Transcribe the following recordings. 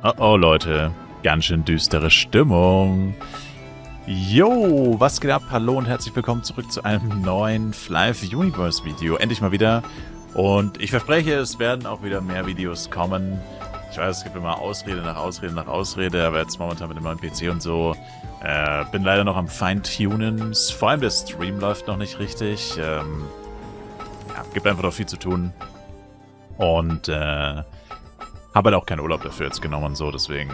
Oh oh, Leute. Ganz schön düstere Stimmung. Jo, was geht ab? Hallo und herzlich willkommen zurück zu einem neuen Flive Universe Video. Endlich mal wieder. Und ich verspreche, es werden auch wieder mehr Videos kommen. Ich weiß, es gibt immer Ausrede nach Ausrede nach Ausrede, aber jetzt momentan mit dem neuen PC und so. Bin leider noch am Feintunen. Vor allem der Stream läuft noch nicht richtig. Ja, gibt einfach noch viel zu tun. Und habe halt auch keinen Urlaub dafür jetzt genommen und so, deswegen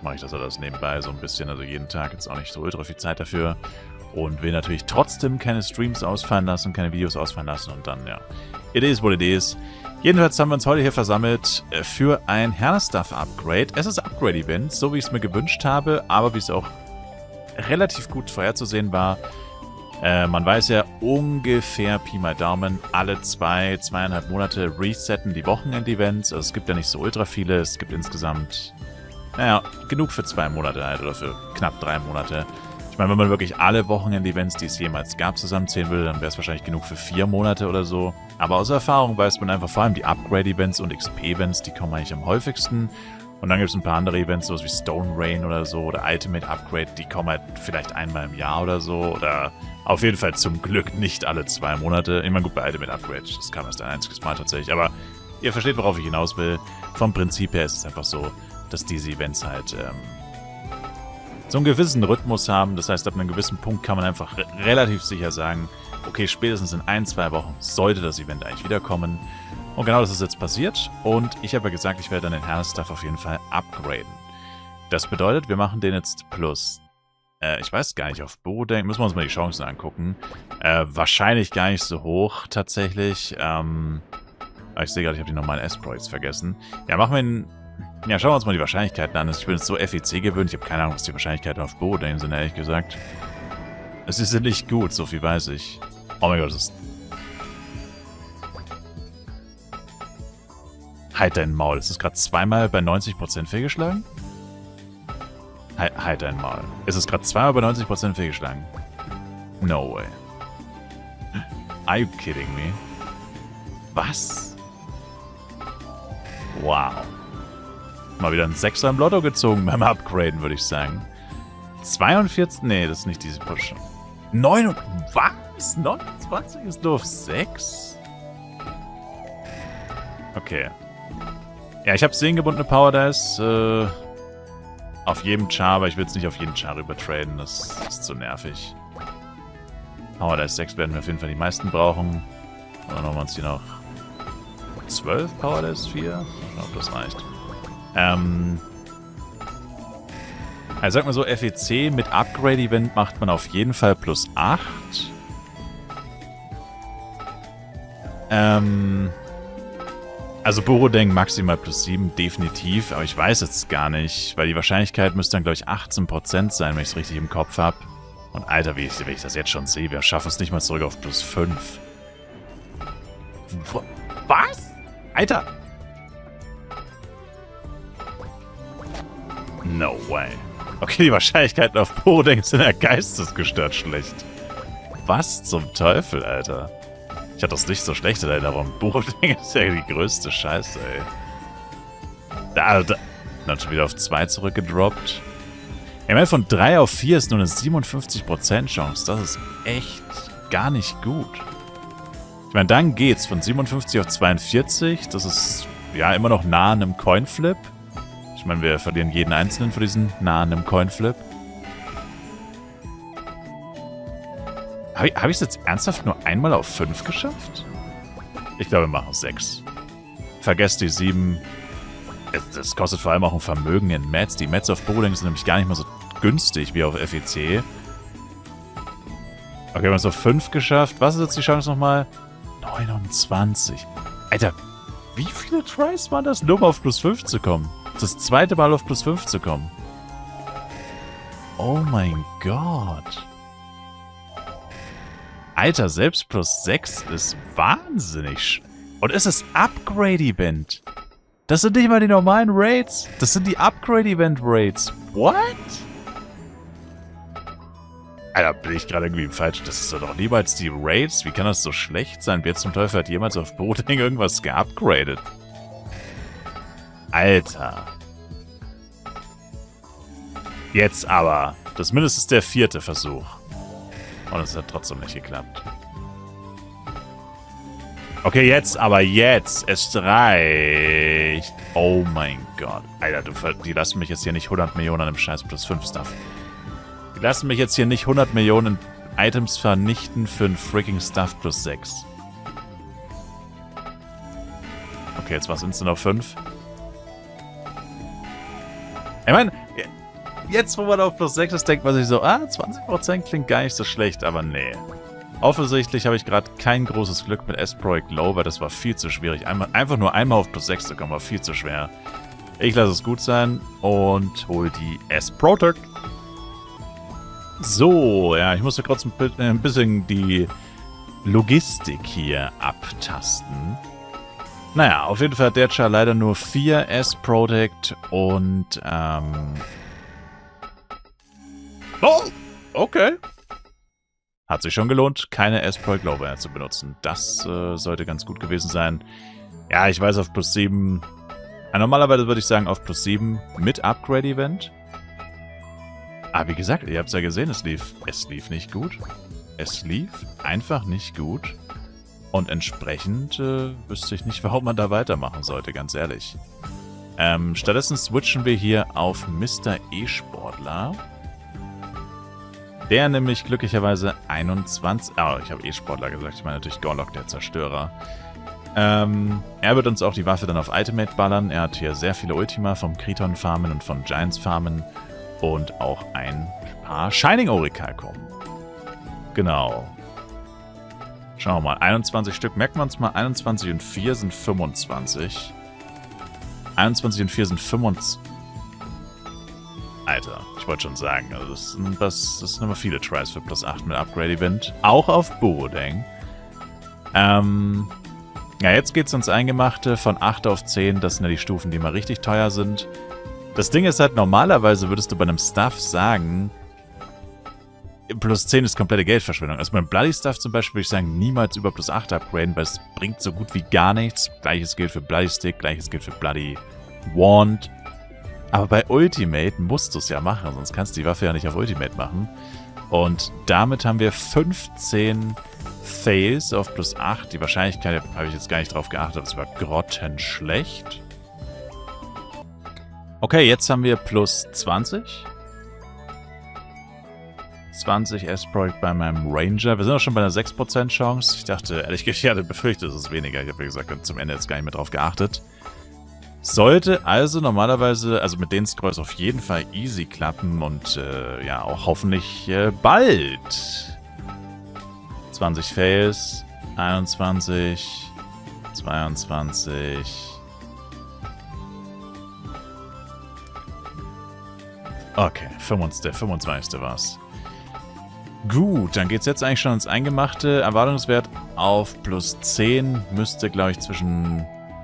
mache ich das alles nebenbei so ein bisschen, also jeden Tag jetzt auch nicht so ultra viel Zeit dafür und will natürlich trotzdem keine Streams ausfallen lassen, keine Videos ausfallen lassen und dann, ja, it is what it is. Jedenfalls haben wir uns heute hier versammelt für ein Herr-Stuff-Upgrade. Es ist Upgrade-Event, so wie ich es mir gewünscht habe, aber wie es auch relativ gut vorherzusehen war. Man weiß ja ungefähr, Pi mal Daumen, alle zweieinhalb Monate resetten die Wochenend-Events. Also es gibt ja nicht so ultra viele, es gibt insgesamt, naja, genug für 2 Monate halt oder für knapp 3 Monate. Ich meine, wenn man wirklich alle Wochenend-Events, die es jemals gab, zusammenzählen würde, dann wäre es wahrscheinlich genug für 4 Monate oder so. Aber aus Erfahrung weiß man einfach, vor allem die Upgrade-Events und XP-Events, die kommen eigentlich am häufigsten. Und dann gibt es ein paar andere Events, sowas wie Stone Rain oder so, oder Ultimate Upgrade, die kommen halt vielleicht einmal im Jahr oder so, oder auf jeden Fall zum Glück nicht alle 2 Monate. Ich meine, gut, bei Ultimate Upgrade, das kam erst ein einziges Mal tatsächlich, aber ihr versteht, worauf ich hinaus will. Vom Prinzip her ist es einfach so, dass diese Events halt so einen gewissen Rhythmus haben. Das heißt, ab einem gewissen Punkt kann man einfach relativ sicher sagen, okay, spätestens in 1-2 Wochen sollte das Event eigentlich wiederkommen. Und genau das ist jetzt passiert. Und ich habe ja gesagt, ich werde dann den Herr-Stuff auf jeden Fall upgraden. Das bedeutet, wir machen den jetzt plus, ich weiß gar nicht, auf Bodenk, müssen wir uns mal die Chancen angucken. Wahrscheinlich gar nicht so hoch, tatsächlich. Aber ich sehe gerade, ich habe die normalen S-Projects vergessen. Ja, machen wir ihn, ja, schauen wir uns mal die Wahrscheinlichkeiten an. Ich bin jetzt so FEC gewöhnt, ich habe keine Ahnung, was die Wahrscheinlichkeiten auf Bodenk sind, ehrlich gesagt. Es ist nicht gut, so viel weiß ich. Oh mein Gott, das ist... Halt dein Maul. Ist es gerade zweimal bei 90% fehlgeschlagen? Halt dein Maul. Ist es gerade zweimal bei 90% fehlgeschlagen? No way. Are you kidding me? Was? Wow. Mal wieder ein 6er im Lotto gezogen beim Upgraden, würde ich sagen. 42? Nee, das ist nicht diese Push. 9... Was? 29 ist nur auf 6? Okay. Ja, ich habe seelengebundene Power Dice auf jedem Char, aber ich will es nicht auf jeden Char übertraden, das ist zu nervig. Power Dice 6 werden wir auf jeden Fall die meisten brauchen. Und dann haben wir uns hier noch 12 Power Dice 4. Ich glaube, das reicht. Also sag mal so, FEC mit Upgrade-Event macht man auf jeden Fall plus 8. Also Borodeng maximal plus 7, definitiv, aber ich weiß jetzt gar nicht, weil die Wahrscheinlichkeit müsste dann, glaube ich, 18% sein, wenn ich es richtig im Kopf habe. Und Alter, wie ich das jetzt schon sehe, wir schaffen es nicht mal zurück auf plus 5. Was? Alter! No way. Okay, die Wahrscheinlichkeiten auf Borodeng sind ja geistesgestört schlecht. Was zum Teufel, Alter? Ich hatte das nicht so schlecht in Erinnerung. Borodeng ist ja die größte Scheiße, ey. Da. Dann schon wieder auf 2 zurückgedroppt. Ich meine, von 3 auf 4 ist nur eine 57% Chance. Das ist echt gar nicht gut. Ich meine, dann geht's von 57 auf 42. Das ist, ja, immer noch nah an einem Coinflip. Ich meine, wir verlieren jeden einzelnen für diesen nah an einem Coinflip. Habe ich es jetzt ernsthaft nur einmal auf 5 geschafft? Ich glaube, wir machen 6. Vergesst die 7. Das kostet vor allem auch ein Vermögen in Mets. Die Mets auf Borodeng sind nämlich gar nicht mal so günstig wie auf FEC. Okay, wir haben es auf 5 geschafft. Was ist jetzt die Chance nochmal? 29. Alter, wie viele Tries waren das, nur um auf plus 5 zu kommen? Das zweite Mal auf plus 5 zu kommen. Oh mein Gott. Alter, selbst plus 6 ist wahnsinnig. Und es ist Upgrade-Event. Das sind nicht mal die normalen Raids. Das sind die Upgrade-Event-Raids. What? Alter, bin ich gerade irgendwie falsch. Das ist doch niemals die Raids. Wie kann das so schlecht sein? Wer zum Teufel hat jemals auf Borodeng irgendwas geupgradet? Alter. Jetzt aber. Das ist mindestens der 4. Versuch. Und es hat trotzdem nicht geklappt. Okay, jetzt aber jetzt. Es reicht. Oh mein Gott. Alter, die lassen mich jetzt hier nicht 100 Millionen an dem Scheiß plus 5 Stuff. Die lassen mich jetzt hier nicht 100 Millionen Items vernichten für einen freaking Stuff plus 6. Okay, jetzt war es instant auf 5. Ich meine, jetzt wo man auf plus 6 ist, denkt man sich so, 20% klingt gar nicht so schlecht, aber nee. Offensichtlich habe ich gerade kein großes Glück mit S-Project Low, weil das war viel zu schwierig. Einfach nur einmal auf plus 6 zu kommen, war viel zu schwer. Ich lasse es gut sein und hole die S-Protect. So, ja, ich muss ja kurz ein bisschen die Logistik hier abtasten. Naja, auf jeden Fall hat der Char leider nur 4 S-Protect und, oh, okay. Hat sich schon gelohnt, keine S-Project Low mehr zu benutzen. Das sollte ganz gut gewesen sein. Ja, ich weiß, auf plus 7... normalerweise würde ich sagen, auf plus 7 mit Upgrade-Event. Aber wie gesagt, ihr habt es ja gesehen, es lief nicht gut. Es lief einfach nicht gut. Und entsprechend wüsste ich nicht, warum man da weitermachen sollte, ganz ehrlich. Stattdessen switchen wir hier auf Mr. E-Sportler. Der nämlich glücklicherweise 21... ich habe E-Sportler gesagt, ich meine natürlich Gorlock, der Zerstörer. Er wird uns auch die Waffe dann auf Ultimate ballern. Er hat hier sehr viele Ultima vom Kriton farmen und von Giants farmen. Und auch ein paar Shining Orical kommen. Genau. Schauen wir mal. 21 Stück. Merken wir uns mal. 21 und 4 sind 25. 21 und 4 sind 25. Alter, ich wollte schon sagen. Also das sind immer viele Tries für plus 8 mit Upgrade-Event. Auch auf Borodeng. Ja, jetzt geht's ins Eingemachte von 8 auf 10. Das sind ja die Stufen, die mal richtig teuer sind. Das Ding ist halt, normalerweise würdest du bei einem Stuff sagen, plus 10 ist komplette Geldverschwendung. Also beim Bloody Stuff zum Beispiel würde ich sagen, niemals über plus 8 upgraden, weil es bringt so gut wie gar nichts. Gleiches gilt für Bloody Stick, gleiches gilt für Bloody Wand. Aber bei Ultimate musst du es ja machen, sonst kannst du die Waffe ja nicht auf Ultimate machen. Und damit haben wir 15 Fails auf plus 8. Die Wahrscheinlichkeit habe ich jetzt gar nicht drauf geachtet, das war grottenschlecht. Okay, jetzt haben wir plus 20. 20 S-Project bei meinem Ranger. Wir sind auch schon bei einer 6% Chance. Ich dachte, ehrlich gesagt, ich hatte befürchtet, es ist weniger. Ich habe, wie gesagt, zum Ende jetzt gar nicht mehr drauf geachtet. Sollte also normalerweise, also mit den Scrolls auf jeden Fall easy klappen und ja, auch hoffentlich bald. 20 Fails, 21, 22. Okay, der 25. war's. Gut, dann geht's jetzt eigentlich schon ins Eingemachte. Erwartungswert auf plus 10 müsste, glaube ich,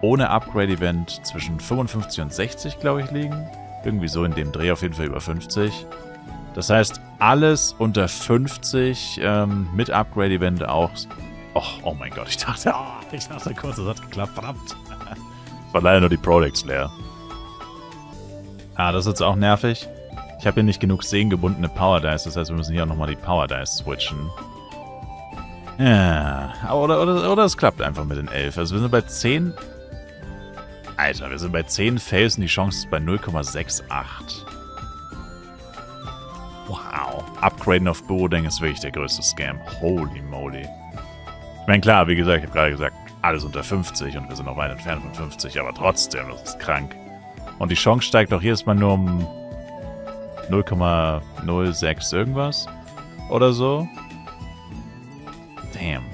ohne Upgrade-Event zwischen 55 und 60, glaube ich, liegen. Irgendwie so in dem Dreh, auf jeden Fall über 50. Das heißt, alles unter 50 mit Upgrade-Event auch. Oh mein Gott, ich dachte kurz, das hat geklappt, verdammt. War leider nur die Products leer. Das ist jetzt auch nervig. Ich habe hier nicht genug sehengebundene Power Dice, das heißt, wir müssen hier auch nochmal die Power Dice switchen. Ja, oder es klappt einfach mit den 11. Also wir sind bei 10... Alter, wir sind bei 10 Fails und die Chance ist bei 0,68. Wow. Upgraden auf Borodeng ist wirklich der größte Scam. Holy moly. Ich meine, klar, wie gesagt, ich habe gerade gesagt, alles unter 50 und wir sind noch weit entfernt von 50, aber trotzdem, das ist krank. Und die Chance steigt auch jedes Mal nur um 0,06 irgendwas oder so. Damn.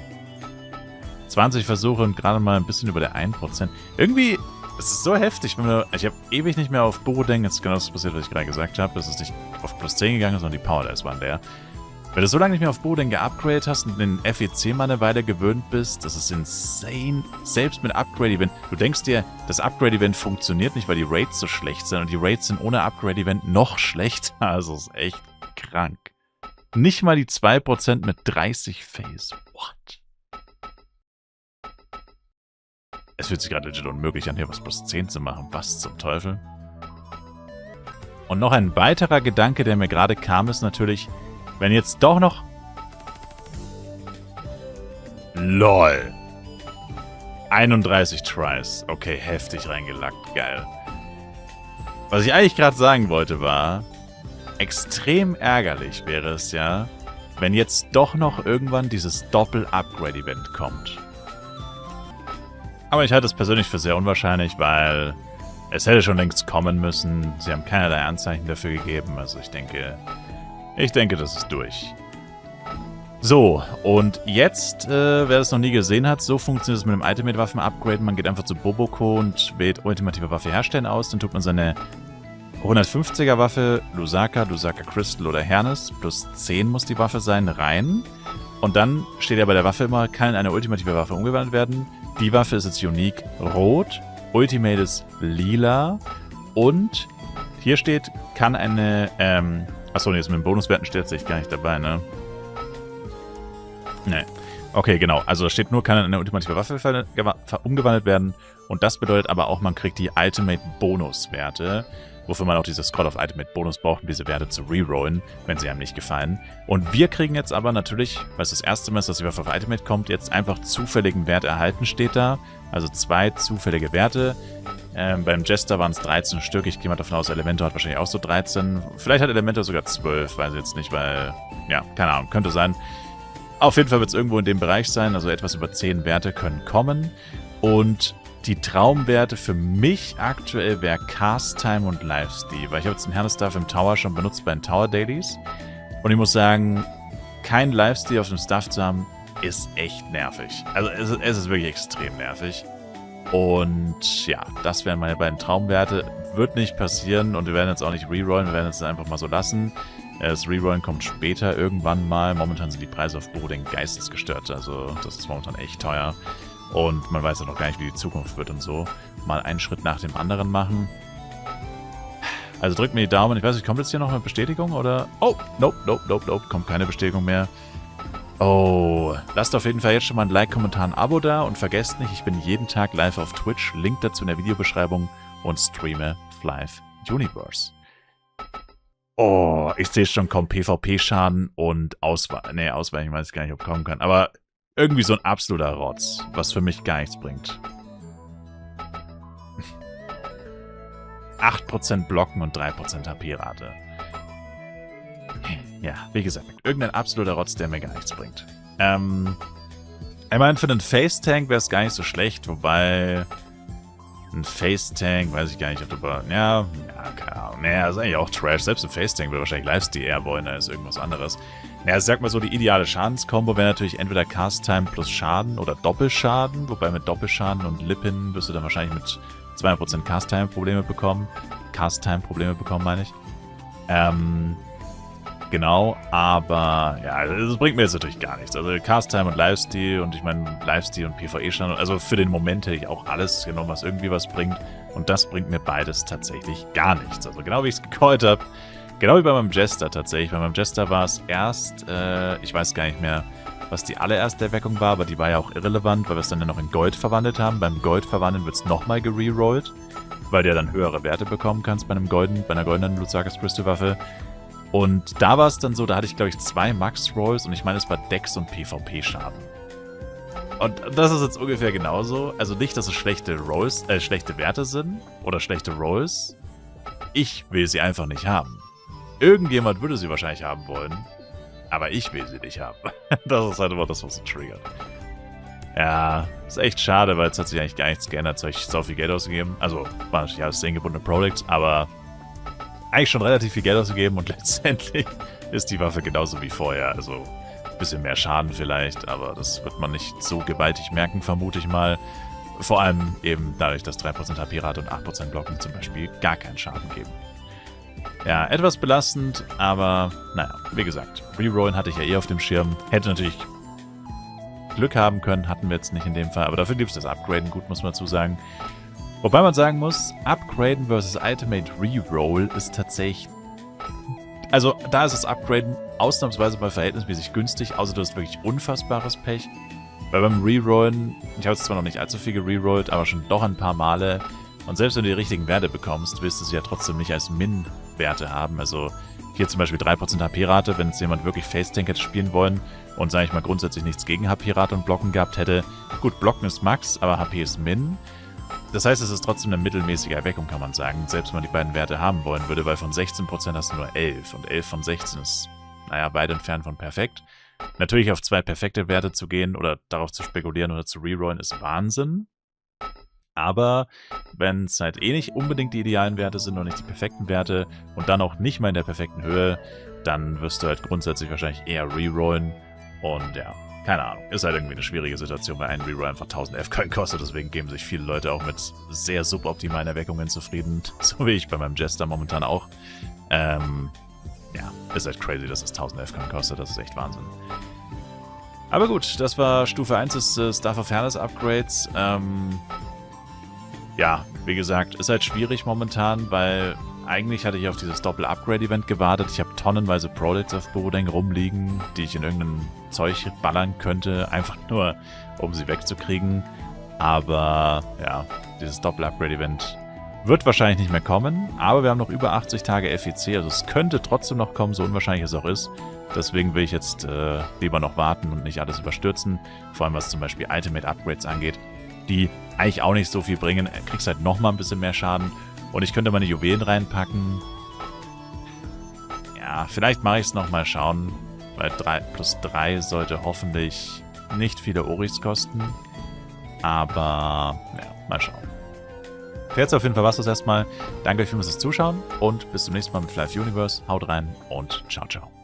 20 Versuche und gerade mal ein bisschen über der 1%. Irgendwie, es ist so heftig. Ich habe ewig nicht mehr auf Borodeng, jetzt ist genau das passiert, was ich gerade gesagt habe. Es ist nicht auf plus 10 gegangen, sondern die Power Dice waren leer. Wenn du so lange nicht mehr auf Borodeng geupgradet hast und den FEC mal eine Weile gewöhnt bist, das ist insane. Selbst mit Upgrade-Event. Du denkst dir, das Upgrade-Event funktioniert nicht, weil die Raids so schlecht sind. Und die Raids sind ohne Upgrade-Event noch schlechter. Also ist echt krank. Nicht mal die 2% mit 30 Phase. What? Es fühlt sich gerade legit unmöglich an, hier was plus 10 zu machen. Was zum Teufel? Und noch ein weiterer Gedanke, der mir gerade kam, ist natürlich, wenn jetzt doch noch... LOL. 31 Tries. Okay, heftig reingelackt. Geil. Was ich eigentlich gerade sagen wollte war, extrem ärgerlich wäre es ja, wenn jetzt doch noch irgendwann dieses Doppel-Upgrade-Event kommt. Aber ich halte es persönlich für sehr unwahrscheinlich, weil es hätte schon längst kommen müssen. Sie haben keinerlei Anzeichen dafür gegeben. Also ich denke, das ist durch. So, und jetzt, wer das noch nie gesehen hat, so funktioniert es mit dem Ultimate-Waffen-Upgrade. Man geht einfach zu Boboko und wählt ultimative Waffe herstellen aus. Dann tut man seine 150er Waffe, Lusaka Crystal oder Hernes, plus 10 muss die Waffe sein, rein. Und dann steht ja bei der Waffe immer, kann in eine ultimative Waffe umgewandelt werden. Die Waffe ist jetzt unique rot, Ultimate ist lila und hier steht, kann eine, achso, nee, jetzt mit den Bonuswerten steht tatsächlich gar nicht dabei, ne? Ne. Okay, genau. Also da steht nur, kann in eine ultimative Waffe umgewandelt werden. Und das bedeutet aber auch, man kriegt die Ultimate Bonuswerte, wofür man auch dieses Scroll of Ultimate Bonus braucht, um diese Werte zu rerollen, wenn sie einem nicht gefallen. Und wir kriegen jetzt aber natürlich, weil es das erste Mal ist, dass die Waffe auf Ultimate kommt, jetzt einfach zufälligen Wert erhalten, steht da. Also 2 zufällige Werte. Beim Jester waren es 13 Stück. Ich gehe mal davon aus, Elementor hat wahrscheinlich auch so 13. Vielleicht hat Elementor sogar 12, weiß ich jetzt nicht, weil, ja, keine Ahnung, könnte sein. Auf jeden Fall wird es irgendwo in dem Bereich sein, also etwas über 10 Werte können kommen. Und die Traumwerte für mich aktuell wäre Cast Time und Lifesteal, weil ich habe jetzt den Hernes-Staff im Tower schon benutzt bei den Tower Dailies. Und ich muss sagen, kein Lifesteal auf dem Stuff zu haben, ist echt nervig. Also es ist wirklich extrem nervig. Und ja, das wären meine beiden Traumwerte. Wird nicht passieren und wir werden jetzt auch nicht rerollen, wir werden es einfach mal so lassen. Das Rerollen kommt später irgendwann mal. Momentan sind die Preise auf Broding geistesgestört. Also das ist momentan echt teuer. Und man weiß ja noch gar nicht, wie die Zukunft wird und so. Mal einen Schritt nach dem anderen machen. Also drückt mir die Daumen. Ich weiß nicht, kommt jetzt hier noch eine Bestätigung oder... Oh, nope. Kommt keine Bestätigung mehr. Oh, lasst auf jeden Fall jetzt schon mal ein Like, Kommentar, ein Abo da. Und vergesst nicht, ich bin jeden Tag live auf Twitch. Link dazu in der Videobeschreibung. Und streame Live Universe. Oh, ich sehe schon, kommt PvP-Schaden und Ausweichen. Ne, Ausweichen weiß ich gar nicht, ob kommen kann. Aber irgendwie so ein absoluter Rotz, was für mich gar nichts bringt. 8% Blocken und 3% HP-Rate. Ja, wie gesagt, irgendein absoluter Rotz, der mir gar nichts bringt. Ich meine, für einen Face-Tank wäre es gar nicht so schlecht, wobei... Ein Face-Tank, weiß ich gar nicht, ob du... Ja, keine Ahnung. Naja, ist eigentlich auch Trash. Selbst ein Face-Tank würde wahrscheinlich Lifesteal eher wollen, als irgendwas anderes. Naja, sag mal so, die ideale Schadenskombo wäre natürlich entweder Cast-Time plus Schaden oder Doppelschaden. Wobei mit Doppelschaden und Lippen wirst du dann wahrscheinlich mit 200% Cast-Time Probleme bekommen. Cast-Time Probleme bekommen, meine ich. Genau, aber ja, das bringt mir jetzt natürlich gar nichts. Also Cast-Time und Lifesteal und ich meine Lifesteal und PvE-Stand, also für den Moment hätte ich auch alles genommen, was irgendwie was bringt. Und das bringt mir beides tatsächlich gar nichts. Also genau wie ich es gecallt habe, genau wie bei meinem Jester tatsächlich. Bei meinem Jester war es erst, ich weiß gar nicht mehr, was die allererste Erweckung war, aber die war ja auch irrelevant, weil wir es dann ja noch in Gold verwandelt haben. Beim Gold verwandeln wird es nochmal gererollt, weil du ja dann höhere Werte bekommen kannst bei einer goldenen Lusaka Crystal Waffe. Und da war es dann so, da hatte ich, glaube ich, 2 Max-Rolls und ich meine, es war Dex und PvP-Schaden. Und das ist jetzt ungefähr genauso. Also nicht, dass es schlechte Werte sind oder schlechte Rolls. Ich will sie einfach nicht haben. Irgendjemand würde sie wahrscheinlich haben wollen, aber ich will sie nicht haben. Das ist halt immer das, was so triggert. Ja, ist echt schade, weil es hat sich eigentlich gar nichts geändert. Es habe ich so viel Geld ausgegeben. Also, war natürlich alles eingebundene Products, aber eigentlich schon relativ viel Geld ausgegeben und letztendlich ist die Waffe genauso wie vorher. Also ein bisschen mehr Schaden vielleicht, aber das wird man nicht so gewaltig merken, vermute ich mal. Vor allem eben dadurch, dass 3% HP-Rate und 8% Blocken zum Beispiel gar keinen Schaden geben. Ja, etwas belastend, aber naja, wie gesagt, Rerollen hatte ich ja eh auf dem Schirm. Hätte natürlich Glück haben können, hatten wir jetzt nicht in dem Fall, aber dafür gibt es das Upgraden, gut, muss man dazu sagen. Wobei man sagen muss, Upgraden versus Ultimate Reroll ist tatsächlich... Also, da ist das Upgraden ausnahmsweise mal verhältnismäßig günstig, außer du hast wirklich unfassbares Pech. Weil beim Rerollen, ich habe jetzt zwar noch nicht allzu viel gererollt, aber schon doch ein paar Male. Und selbst wenn du die richtigen Werte bekommst, willst du sie ja trotzdem nicht als Min Werte haben. Also hier zum Beispiel 3% HP-Rate, wenn es jemand wirklich Face-Tank hätte spielen wollen und, sage ich mal, grundsätzlich nichts gegen HP-Rate und Blocken gehabt hätte. Gut, Blocken ist Max, aber HP ist Min. Das heißt, es ist trotzdem eine mittelmäßige Erweckung, kann man sagen, selbst wenn man die beiden Werte haben wollen würde, weil von 16% hast du nur 11 und 11 von 16 ist, naja, weit entfernt von perfekt. Natürlich auf 2 perfekte Werte zu gehen oder darauf zu spekulieren oder zu rerollen ist Wahnsinn. Aber wenn es halt eh nicht unbedingt die idealen Werte sind und nicht die perfekten Werte und dann auch nicht mal in der perfekten Höhe, dann wirst du halt grundsätzlich wahrscheinlich eher rerollen. Und ja, keine Ahnung, ist halt irgendwie eine schwierige Situation, weil ein Reroll einfach 1000 FK kostet. Deswegen geben sich viele Leute auch mit sehr suboptimalen Erweckungen zufrieden. So wie ich bei meinem Jester momentan auch. Ja, ist halt crazy, dass es 1000 FK kostet. Das ist echt Wahnsinn. Aber gut, das war Stufe 1 des Staff of Fairness Upgrades. Ja, wie gesagt, ist halt schwierig momentan, weil eigentlich hatte ich auf dieses Doppel-Upgrade-Event gewartet. Ich habe tonnenweise Products auf Borodeng rumliegen, die ich in irgendein Zeug ballern könnte, einfach nur, um sie wegzukriegen. Aber ja, dieses Doppel-Upgrade-Event wird wahrscheinlich nicht mehr kommen, aber wir haben noch über 80 Tage FEC, also es könnte trotzdem noch kommen, so unwahrscheinlich es auch ist. Deswegen will ich jetzt lieber noch warten und nicht alles überstürzen, vor allem was zum Beispiel Ultimate-Upgrades angeht, die eigentlich auch nicht so viel bringen. Er kriegt halt nochmal ein bisschen mehr Schaden. Und ich könnte meine Juwelen reinpacken. Ja, vielleicht mache ich es nochmal schauen. Weil 3+3 sollte hoffentlich nicht viele Oris kosten. Aber, ja, mal schauen. Für jetzt auf jeden Fall was das erstmal. Danke euch vielmals fürs Zuschauen und bis zum nächsten Mal mit Fly Universe. Haut rein und ciao, ciao.